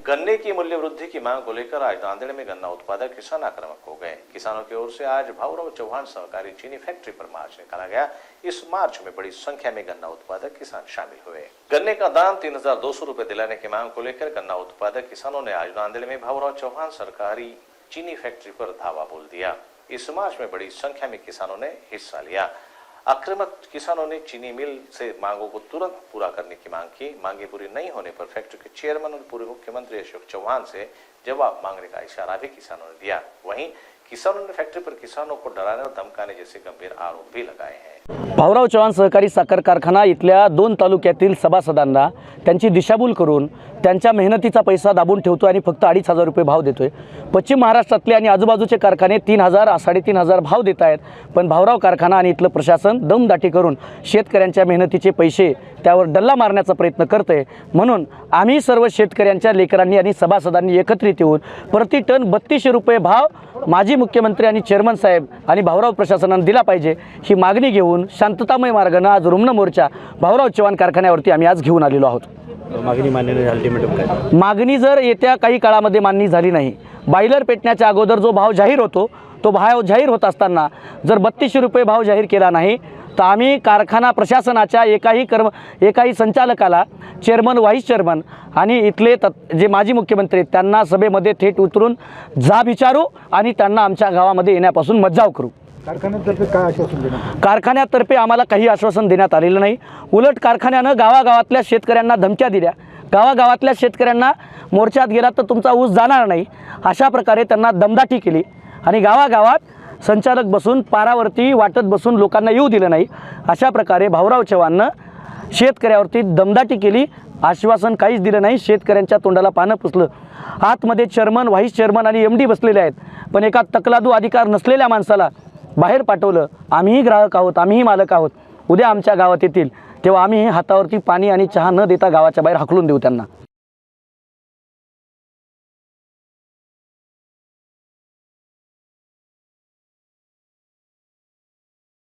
गन्ने की मूल्य वृद्धि की मांग को लेकर आज नांदेड़ में गन्ना उत्पादक किसान आक्रामक हो गए। किसानों की ओर से आज भाऊराव चौहान सहकारी चीनी फैक्ट्री पर मार्च निकाला गया। इस मार्च में बड़ी संख्या में गन्ना उत्पादक किसान शामिल हुए। गन्ने का दाम 3200 रुपए दिलाने की मांग को लेकर गन्ना उत्पादक किसानों ने आज नांदेड़ में भाऊराव चौहान सरकारी चीनी फैक्ट्री पर धावा बोल दिया। इस मार्च में बड़ी संख्या में किसानों ने हिस्सा लिया। आक्रामक किसानों ने चीनी मिल से मांगों को तुरंत पूरा करने की मांग की। मांगे पूरी नहीं होने पर फैक्ट्री के चेयरमैन और पूर्व मुख्यमंत्री अशोक चौहान से जवाब मांगने का इशारा भी किसानों ने दिया। वहीं किसानों ने फैक्ट्री पर किसानों को डराने और धमकाने जैसे गंभीर आरोप भी लगाए हैं। भाऊराव चौहान सहकारी साखर कारखाना इथल्या 2 तालुक्यातील सभासदांना त्यांची दिशाभूल करून त्यांच्या मेहनतीचा पैसा दाबून ठेवतो आणि फक्त 2500 रुपये भाव देतोय। पश्चिम महाराष्ट्रातले आणि आजूबाजूचे कारखाने 3000 3500 भाव देत आहेत, पण भाऊराव कारखाना आणि इथलं प्रशासन दमदाटी करून शेतकऱ्यांच्या मेहनतीचे पैसे त्यावर डल्ला मारण्याचा प्रयत्न करते। म्हणून आम्ही सर्व शेतकऱ्यांच्या लेकरांनी आणि सभासदांनी एकत्रित येऊन प्रति टन 3200 रुपये भाव माजी मुख्यमंत्री आणि चेअरमन साहेब आणि भाऊराव प्रशासनाने दिला पाहिजे ही मागणी घेऊन शांततामय मार्गाने आज रुग्ण मोर्चा भाऊराव चव्हाण कारखान्यावरती आम्ही आज घेऊन आलेलो आहोत। मागणी मान्य नाही झाली, अल्टिमेटम काय? मागणी जर येत्या काही काळामध्ये मान्य झाली नाही, बायलर पेटण्याच्या अगोदर जो भाव जाहीर होतो तो भाव जाहीर होत असताना जर 3200 रुपये भाव जाहीर केला नाही तर आम्ही कारखाना प्रशासनाच्या एकाही संचालकाला चेअरमन व्हाईस चेअरमन आणि इथले जे माजी मुख्यमंत्री त्यांना सभेमध्ये थेट उतरून जाब विचारू आणि त्यांना आमच्या गावामध्ये येण्यापासून मज्जाव करू। कारखान्यातर्फे काय आश्वासन देण्यात? कारखान्यातर्फे आम्हाला काही आश्वासन देण्यात आलेलं नाही। उलट कारखान्यानं गावागावातल्या शेतकऱ्यांना धमक्या दिल्या। गावागावातल्या शेतकऱ्यांना मोर्चात गेला तर तुमचा ऊस जाणार नाही अशा प्रकारे त्यांना दमदाटी केली आणि गावागावात संचालक बसून पारावरती वाटत बसून लोकांना येऊ दिलं नाही। अशा प्रकारे भाऊराव चव्हाणनं शेतकऱ्यावरती दमदाटी केली। आश्वासन काहीच दिलं नाही। शेतकऱ्यांच्या तोंडाला पानं पुसलं। आतमध्ये चेअरमन व्हाईस चेअरमन आणि MD बसलेले आहेत, पण एका तकलादू अधिकार नसलेल्या माणसाला बाहेर पाठवलं। आम्हीही ग्राहक आहोत, आम्हीही मालक आहोत। उद्या आमच्या गावात येतील तेव्हा आम्ही हातावरती पाणी आणि चहा न देता गावाच्या बाहेर हाकलून देऊ त्यांना।